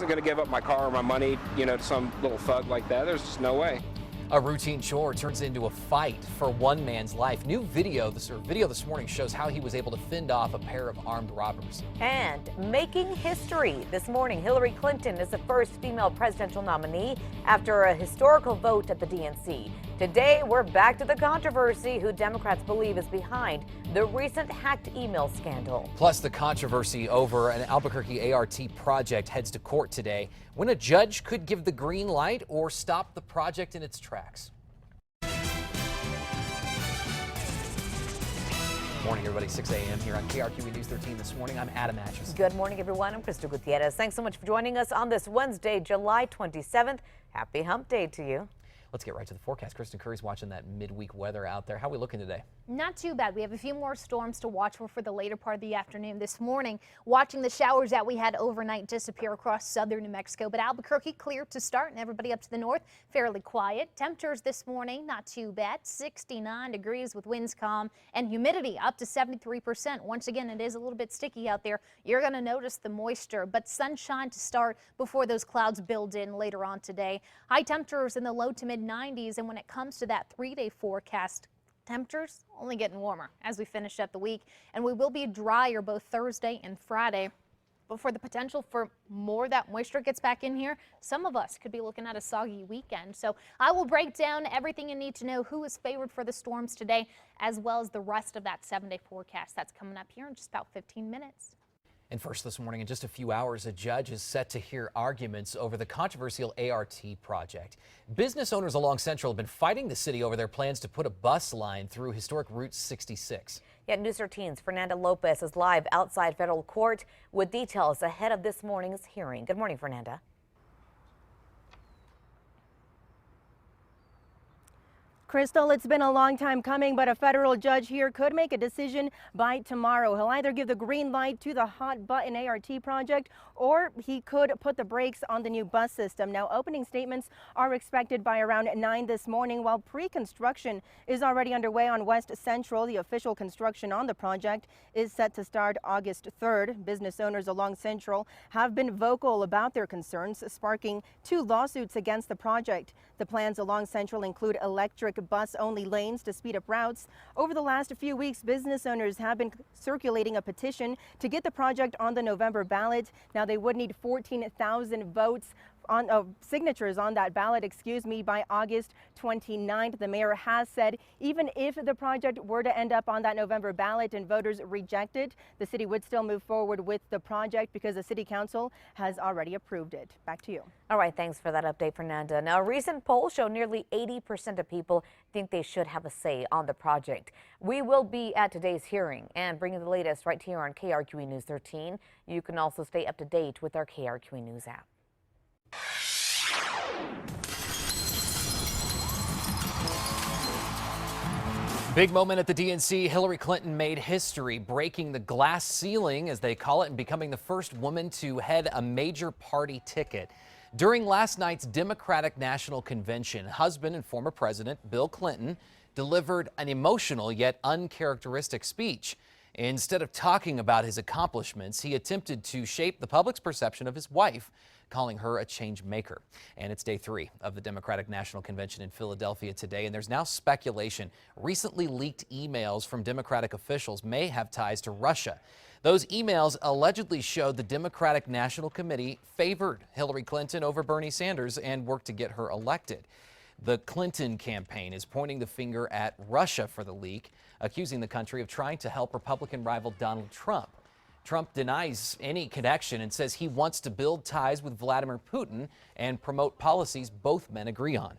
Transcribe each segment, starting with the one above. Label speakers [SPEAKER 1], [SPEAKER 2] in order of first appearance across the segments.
[SPEAKER 1] wasn't going to give up my car or my money, to some little thug like that. There's just no way.
[SPEAKER 2] A routine chore turns into a fight for one man's life. New video this morning shows how he was able to fend off a pair of armed robbers.
[SPEAKER 3] And making history this morning, Hillary Clinton is the first female presidential nominee after a historical vote at the DNC. Today, we're back to the controversy who Democrats believe is behind the recent hacked email scandal.
[SPEAKER 2] Plus, the controversy over an Albuquerque ART project heads to court today, when a judge could give the green light or stop the project in its tracks. Morning, everybody. 6 a.m. here on KRQE News 13 this morning. I'm Adam Atchison.
[SPEAKER 3] Good morning, everyone. I'm Crystal Gutierrez. Thanks so much for joining us on this Wednesday, July 27th. Happy Hump Day to you.
[SPEAKER 2] Let's get right to the forecast. Kristen Curry's watching that midweek weather out there. How are we looking today?
[SPEAKER 4] Not too bad. We have a few more storms to watch for the later part of the afternoon this morning. Watching the showers that we had overnight disappear across southern New Mexico, but Albuquerque clear to start, and everybody up to the north fairly quiet. Temperatures this morning not too bad. 69 degrees with winds calm and humidity up to 73%. Once again, it is a little bit sticky out there. You're going to notice the moisture, but sunshine to start before those clouds build in later on today. High temperatures in the low to mid 90s, and when it comes to that 3-day forecast, temperatures only getting warmer as we finish up the week, and we will be drier both Thursday and Friday. But for the potential for more of that moisture gets back in here, some of us could be looking at a soggy weekend. So I will break down everything you need to know, who is favored for the storms today, as well as the rest of that 7-day forecast that's coming up here in just about 15 minutes.
[SPEAKER 2] And first this morning, in just a few hours, a judge is set to hear arguments over the controversial ART project. Business owners along Central have been fighting the city over their plans to put a bus line through historic Route 66.
[SPEAKER 3] Yeah, News 13's Fernanda Lopez is live outside federal court with details ahead of this morning's hearing. Good morning, Fernanda.
[SPEAKER 5] Crystal, it's been a long time coming, but a federal judge here could make a decision by tomorrow. He'll either give the green light to the hot button ART project, or he could put the brakes on the new bus system. Now, opening statements are expected by around 9 this morning, while pre-construction is already underway on West Central. The official construction on the project is set to start August 3rd. Business owners along Central have been vocal about their concerns, sparking 2 lawsuits against the project. The plans along Central include electric bus-only lanes to speed up routes. Over the last few weeks, business owners have been circulating a petition to get the project on the November ballot. Now, they would need 14,000 votes on signatures on that ballot, by August 29th. The mayor has said even if the project were to end up on that November ballot and voters reject it, the city would still move forward with the project because the city council has already approved it. Back to you.
[SPEAKER 3] All right, thanks for that update, Fernanda. Now, a recent poll showed nearly 80% of people think they should have a say on the project. We will be at today's hearing and bringing the latest right here on KRQE News 13. You can also stay up to date with our KRQE News app.
[SPEAKER 2] Big moment at the DNC. Hillary Clinton made history, breaking the glass ceiling, as they call it, and becoming the first woman to head a major party ticket. During last night's Democratic National Convention, husband and former President Bill Clinton delivered an emotional yet uncharacteristic speech. Instead of talking about his accomplishments, he attempted to shape the public's perception of his wife, calling her a change maker. And it's day 3 of the Democratic National Convention in Philadelphia today, and there's now speculation recently leaked emails from Democratic officials may have ties to Russia. Those emails allegedly showed the Democratic National Committee favored Hillary Clinton over Bernie Sanders and worked to get her elected. The Clinton campaign is pointing the finger at Russia for the leak, accusing the country of trying to help Republican rival Donald Trump. Trump denies any connection and says he wants to build ties with Vladimir Putin and promote policies both men agree on.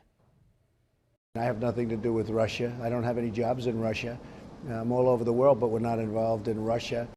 [SPEAKER 6] I have nothing to do with Russia. I don't have any jobs in Russia. I'm all over the world, but we're not involved in Russia.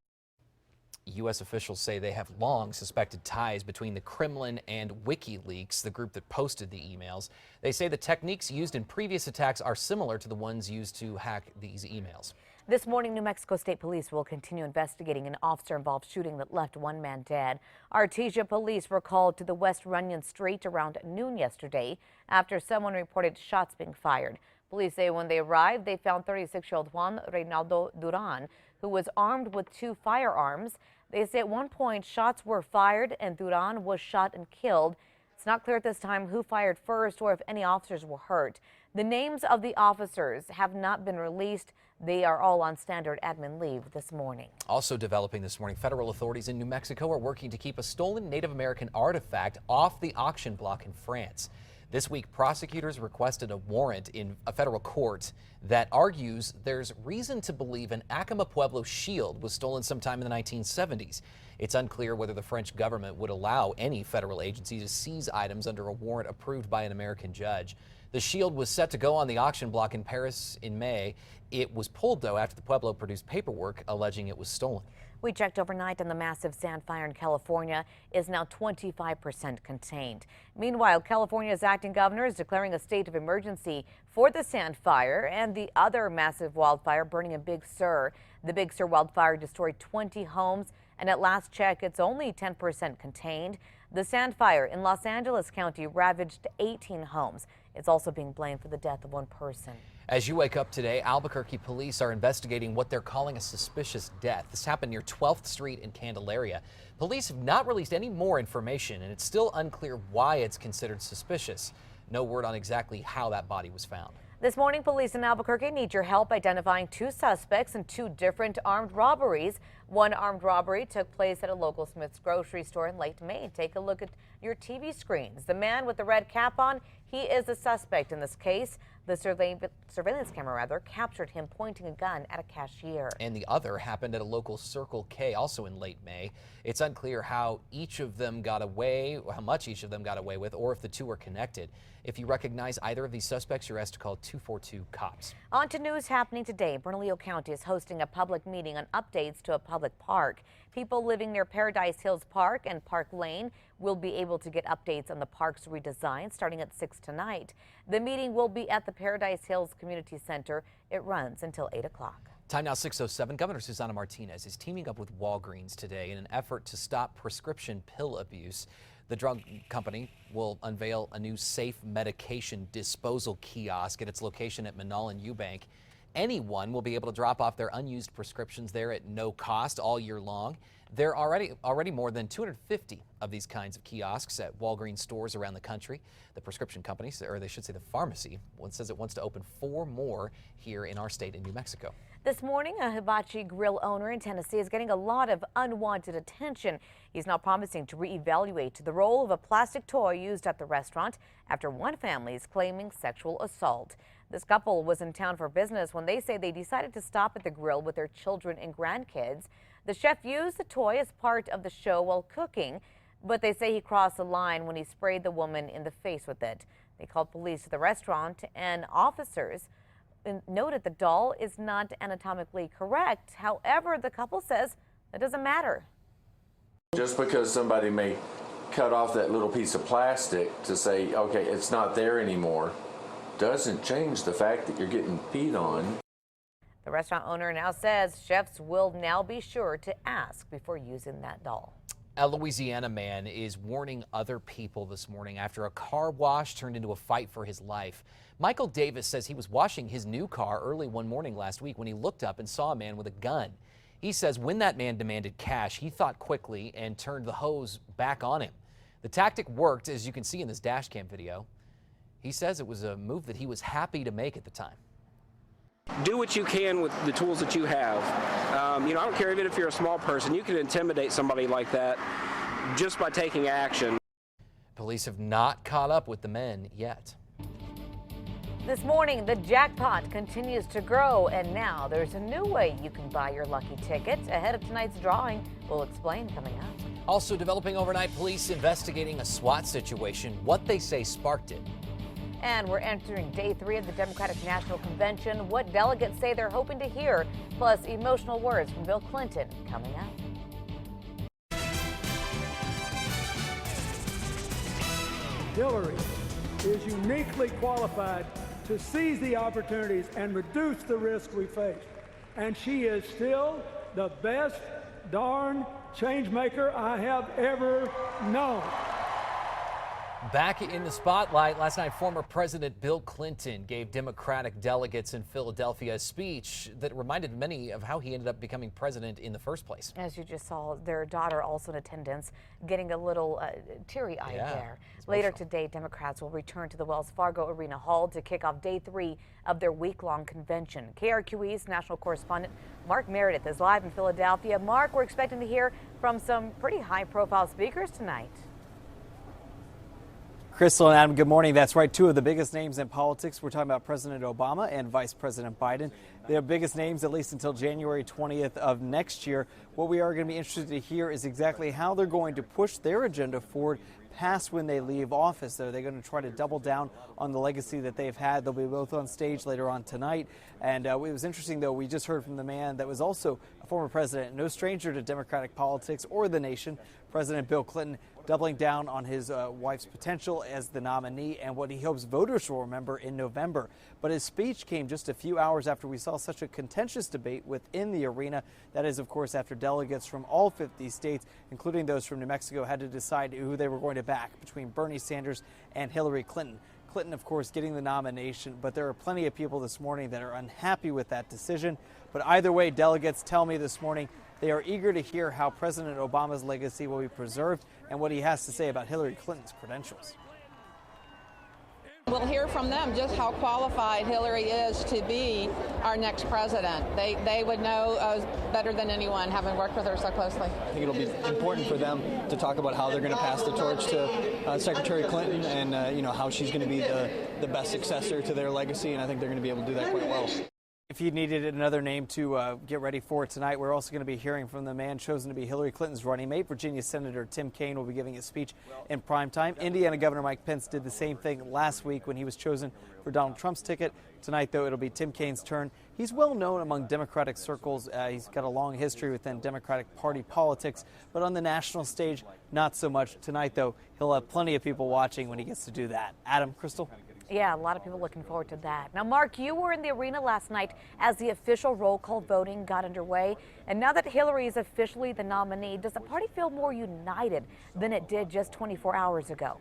[SPEAKER 2] U.S. officials say they have long suspected ties between the Kremlin and WikiLeaks, the group that posted the emails. They say the techniques used in previous attacks are similar to the ones used to hack these emails.
[SPEAKER 3] This morning, New Mexico State Police will continue investigating an officer-involved shooting that left 1 man dead. Artesia police were called to the West Runyon Street around noon yesterday after someone reported shots being fired. Police say when they arrived, they found 36-year-old Juan Reynaldo Duran, who was armed with 2 firearms. They say at one point shots were fired and Duran was shot and killed. It's not clear at this time who fired first or if any officers were hurt. The names of the officers have not been released. They are all on standard admin leave this morning.
[SPEAKER 2] Also developing this morning, federal authorities in New Mexico are working to keep a stolen Native American artifact off the auction block in France. This week, prosecutors requested a warrant in a federal court that argues there's reason to believe an Acoma Pueblo shield was stolen sometime in the 1970s. It's unclear whether the French government would allow any federal agency to seize items under a warrant approved by an American judge. The shield was set to go on the auction block in Paris in May. It was pulled, though, after the Pueblo produced paperwork alleging it was stolen.
[SPEAKER 3] We checked overnight and the massive sand fire in California is now 25% contained. Meanwhile, California's acting governor is declaring a state of emergency for the sand fire and the other massive wildfire burning in Big Sur. The Big Sur wildfire destroyed 20 homes, and at last check, it's only 10% contained. The sand fire in Los Angeles County ravaged 18 homes. It's also being blamed for the death of one person.
[SPEAKER 2] As you wake up today, Albuquerque police are investigating what they're calling a suspicious death. This happened near 12th Street in Candelaria. Police have not released any more information, and it's still unclear why it's considered suspicious. No word on exactly how that body was found.
[SPEAKER 3] This morning, police in Albuquerque need your help identifying two suspects in two different armed robberies. One armed robbery took place at a local Smith's grocery store in late May. Take a look at your TV screens. The man with the red cap on, he is a suspect in this case. The surveillance camera captured him pointing a gun at a cashier. And the other happened at a local Circle K, also in late May. It's unclear how each of them got away, how much each of them got away with, or if the two are connected. If you recognize either of these suspects, you're asked to call 242-COPS. On to news happening today. Bernalillo County is hosting a public meeting on updates to a public park. People living near Paradise Hills Park and Park Lane will be able to get updates on the park's redesign starting at 6 tonight. The meeting will be at the Paradise Hills Community Center. It runs until 8 o'clock. Time now 6:07. Governor Susana Martinez is teaming up with Walgreens today in an effort to stop prescription pill abuse. The drug company will unveil a new safe medication disposal kiosk at its location at Manal and Eubank. Anyone will be able to drop off their unused prescriptions there at no cost all year long. There are already more than 250 of these kinds of kiosks at Walgreens stores around the country. The prescription company, or they should say the pharmacy, says it wants to open 4 more here in our state in New Mexico. This morning, a hibachi grill owner in Tennessee is getting a lot of unwanted attention. He's now promising to reevaluate the role of a plastic toy used at the restaurant after one family is claiming sexual assault. This couple was in town for business when they say they decided to stop at the grill with their children and grandkids. The chef used the toy as part of the show while cooking, but they say he crossed the line when he sprayed the woman in the face with it. They called police to the restaurant, and officers noted the doll is not anatomically correct. However, the couple says it doesn't matter.
[SPEAKER 7] Just because somebody may cut off that little piece of plastic to say, okay, it's not there anymore, doesn't change the fact that you're getting peed on.
[SPEAKER 3] The restaurant owner now says chefs will now be sure to ask before using that doll. A Louisiana man is warning other people this morning after a car wash turned into a fight for his life. Michael Davis says he was washing his new car early one morning last week when he looked up and saw a man with a gun. He says when that man demanded cash, he thought quickly and turned the hose back on him. The tactic worked, as you can see in this dash cam video. He says it was a move that he was happy to make at the time.
[SPEAKER 1] Do what you can with the tools that you have. I don't care even if you're a small person, you can intimidate somebody like that just by taking action.
[SPEAKER 2] Police have not caught up with the men yet.
[SPEAKER 3] This morning, the jackpot continues to grow, and now there's a new way you can buy your lucky ticket ahead of tonight's drawing. We'll explain coming up. Also developing overnight, police investigating a SWAT situation, what they say sparked it. And we're entering day 3 of the Democratic National Convention. What delegates say they're hoping to hear, plus emotional words from Bill Clinton coming up.
[SPEAKER 8] Hillary is uniquely qualified to seize the opportunities and reduce the risk we face. And she is still the best darn change maker I have ever known.
[SPEAKER 2] Back in the spotlight last night, former President Bill Clinton gave Democratic delegates in Philadelphia a speech that reminded many of how he ended up becoming president in the first place.
[SPEAKER 3] As you just saw, their daughter also in attendance, getting a little teary-eyed there. Later today, Democrats will return to the Wells Fargo Arena Hall to kick off day 3 of their week-long convention. KRQE's national correspondent Mark Meredith is live in Philadelphia. Mark, we're expecting to hear from some pretty high-profile speakers tonight.
[SPEAKER 9] Crystal and Adam, good morning. That's right. Two of the biggest names in politics. We're talking about President Obama and Vice President Biden. They're biggest names, at least until January 20th of next year. What we are going to be interested to hear is exactly how they're going to push their agenda forward past when they leave office. Are they going to try to double down on the legacy that they've had? They'll be both on stage later on tonight. And it was interesting, though, we just heard from the man that was also a former president, no stranger to Democratic politics or the nation, President Bill Clinton, doubling down on his wife's potential as the nominee and what he hopes voters will remember in November. But his speech came just a few hours after we saw such a contentious debate within the arena. That is, of course, after delegates from all 50 states, including those from New Mexico, had to decide who they were going to back between Bernie Sanders and Hillary Clinton. Clinton, of course, getting the nomination, but there are plenty of people this morning that are unhappy with that decision. But either way, delegates tell me this morning they are eager to hear how President Obama's legacy will be preserved and what he has to say about Hillary Clinton's credentials.
[SPEAKER 10] We'll hear from them just how qualified Hillary is to be our next president. They would know better than anyone, having worked with her so closely.
[SPEAKER 11] I think it'll be important for them to talk about how they're going to pass the torch to Secretary Clinton and how she's going to be the best successor to their legacy, and I think they're going to be able to do that quite well.
[SPEAKER 9] If you needed another name to get ready for tonight, we're also going to be hearing from the man chosen to be Hillary Clinton's running mate. Virginia Senator Tim Kaine will be giving a speech in prime time. Indiana Governor Mike Pence did the same thing last week when he was chosen for Donald Trump's ticket. Tonight, though, it'll be Tim Kaine's turn. He's well known among Democratic circles. He's got a long history within Democratic Party politics, but on the national stage, not so much. Tonight, though, he'll have plenty of people watching when he gets to do that. Adam, Crystal?
[SPEAKER 3] Yeah, a lot of people looking forward to that. Now, Mark, you were in the arena last night as the official roll call voting got underway. And now that Hillary is officially the nominee, does the party feel more united than it did just 24 hours ago?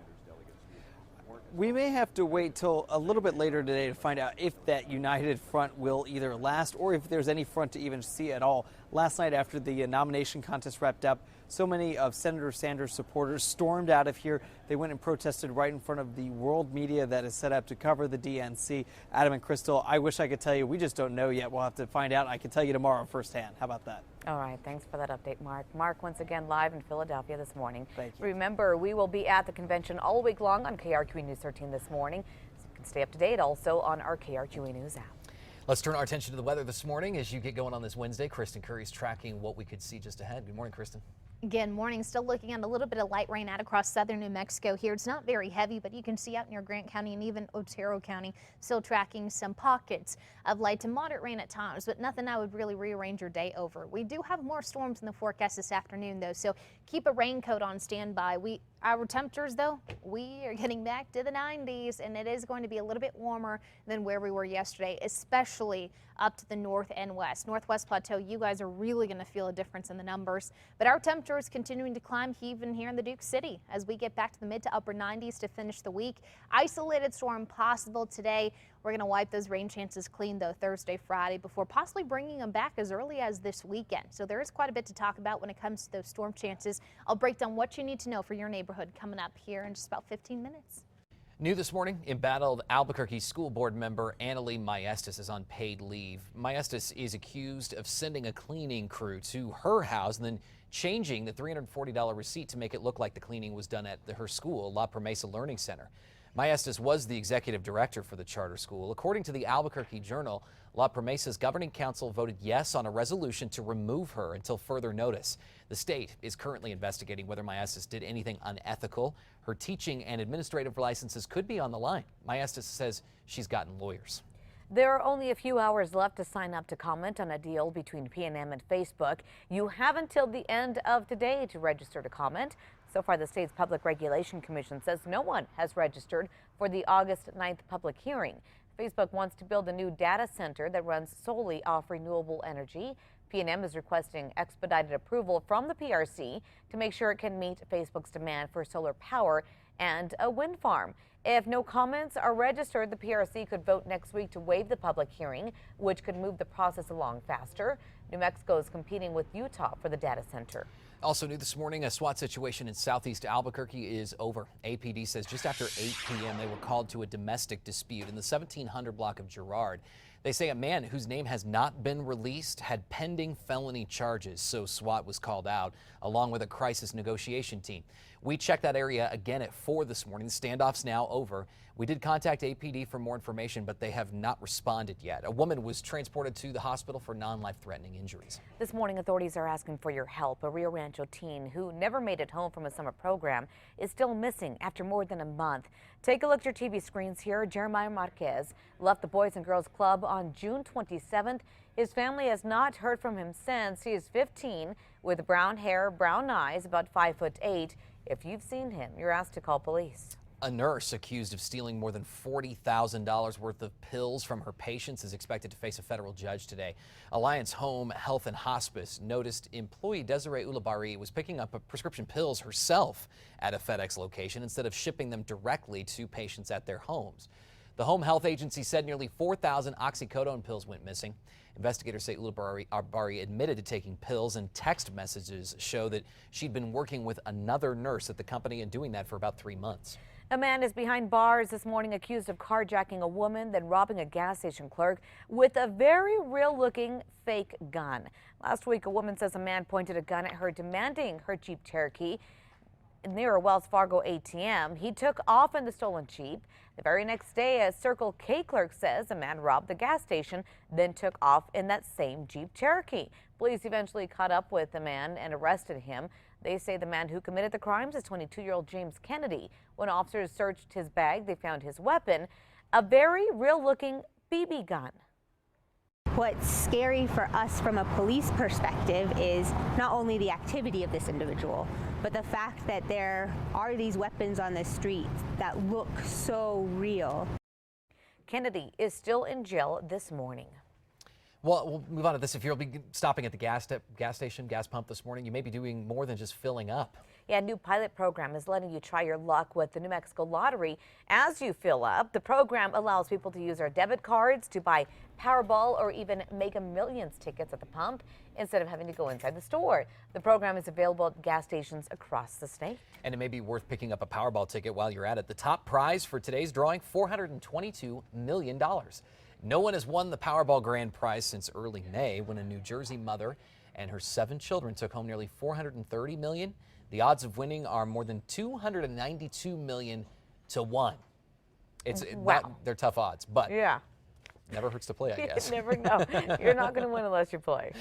[SPEAKER 9] We may have to wait till a little bit later today to find out if that united front will either last or if there's any front to even see at all. Last night after the nomination contest wrapped up, so many of Senator Sanders' supporters stormed out of here. They went and protested right in front of the world media that is set up to cover the DNC. Adam and Crystal, I wish I could tell you. We just don't know yet. We'll have to find out. I can tell you tomorrow firsthand. How about that?
[SPEAKER 3] All right. Thanks for that update, Mark. Mark, once again, live in Philadelphia this morning.
[SPEAKER 9] Thank you.
[SPEAKER 3] Remember, we will be at the convention all week long on KRQE News 13 this morning. So you can stay up to date also on our KRQE News app.
[SPEAKER 2] Let's turn our attention to the weather this morning as you get going on this Wednesday. Kristen Curry's tracking what we could see just ahead. Good morning, Kristen.
[SPEAKER 4] Again, morning, still looking at a little bit of light rain out across southern New Mexico here. It's not very heavy, but you can see out near Grant County and even Otero County still tracking some pockets of light to moderate rain at times, but nothing I would really rearrange your day over. We do have more storms in the forecast this afternoon, though, so keep a raincoat on standby. Our temperatures, though, we are getting back to the 90s, and it is going to be a little bit warmer than where we were yesterday, especially up to the north and west. Northwest Plateau, you guys are really going to feel a difference in the numbers, but our temperature is continuing to climb even here in the Duke City as we get back to the mid to upper 90s to finish the week. Isolated storm possible today. We're going to wipe those rain chances clean, though, Thursday, Friday, before possibly bringing them back as early as this weekend. So there is quite a bit to talk about when it comes to those storm chances. I'll break down what you need to know for your neighborhood coming up here in just about 15 minutes.
[SPEAKER 2] New this morning, embattled Albuquerque School Board member Annalee Maestas is on paid leave. Maestas is accused of sending a cleaning crew to her house and then changing the $340 receipt to make it look like the cleaning was done at her school, La Promesa Learning Center. Maestas was the executive director for the charter school. According to the Albuquerque Journal, La Promesa's governing council voted yes on a resolution to remove her until further notice. The state is currently investigating whether Maestas did anything unethical. Her teaching and administrative licenses could be on the line. Maestas says she's gotten lawyers.
[SPEAKER 3] There are only a few hours left to sign up to comment on a deal between PNM and Facebook. You have until the end of today to register to comment. So far, the state's Public Regulation Commission says no one has registered for the August 9th public hearing. Facebook wants to build a new data center that runs solely off renewable energy. PNM is requesting expedited approval from the PRC to make sure it can meet Facebook's demand for solar power and a wind farm. If no comments are registered, the PRC could vote next week to waive the public hearing, which could move the process along faster. New Mexico is competing with Utah for the data center.
[SPEAKER 2] Also new this morning, a SWAT situation in southeast Albuquerque is over. APD says just after 8 p.m. they were called to a domestic dispute in the 1700 block of Girard. They say a man whose name has not been released had pending felony charges, so SWAT was called out along with a crisis negotiation team. We checked that area again at 4 this morning. The standoff's now over. We did contact APD for more information, but they have not responded yet. A woman was transported to the hospital for non-life-threatening injuries.
[SPEAKER 3] This morning, authorities are asking for your help. A Rio Rancho teen who never made it home from a summer program is still missing after more than a month. Take a look at your TV screens here. Jeremiah Marquez left the Boys and Girls Club on June 27th. His family has not heard from him since. He is 15 with brown hair, brown eyes, about 5'8". If you've seen him, you're asked to call police.
[SPEAKER 2] A nurse accused of stealing more than $40,000 worth of pills from her patients is expected to face a federal judge today. Alliance Home Health and Hospice noticed employee Desiree Ulibarri was picking up prescription pills herself at a FedEx location instead of shipping them directly to patients at their homes. The home health agency said nearly 4,000 oxycodone pills went missing. Investigators say Ulibarri admitted to taking pills, and text messages show that she'd been working with another nurse at the company and doing that for about 3 months.
[SPEAKER 3] A man is behind bars this morning accused of carjacking a woman, then robbing a gas station clerk with a very real-looking fake gun. Last week, a woman says a man pointed a gun at her, demanding her Jeep Cherokee near a Wells Fargo ATM. He took off in the stolen Jeep. The very next day, a Circle K clerk says a man robbed the gas station, then took off in that same Jeep Cherokee. Police eventually caught up with the man and arrested him. They say the man who committed the crimes is 22-year-old James Kennedy. When officers searched his bag, they found his weapon, a very real-looking BB gun.
[SPEAKER 12] What's scary for us from a police perspective is not only the activity of this individual, but the fact that there are these weapons on the street that look so real.
[SPEAKER 3] Kennedy is still in jail this morning.
[SPEAKER 2] Well, we'll move on to this. If you'll be stopping at the gas station, gas pump this morning, you may be doing more than just filling up.
[SPEAKER 3] Yeah, a new pilot program is letting you try your luck with the New Mexico Lottery as you fill up. The program allows people to use their debit cards to buy Powerball or even Mega Millions tickets at the pump instead of having to go inside the store. The program is available at gas stations across the state.
[SPEAKER 2] And it may be worth picking up a Powerball ticket while you're at it. The top prize for today's drawing, $422 million. No one has won the Powerball grand prize since early May, when a New Jersey mother and her 7 children took home nearly $430 million. The odds of winning are more than 292 million to 1. They're tough odds, but
[SPEAKER 3] yeah,
[SPEAKER 2] never hurts to play, I guess.
[SPEAKER 3] You never know. You're not going to win unless you play.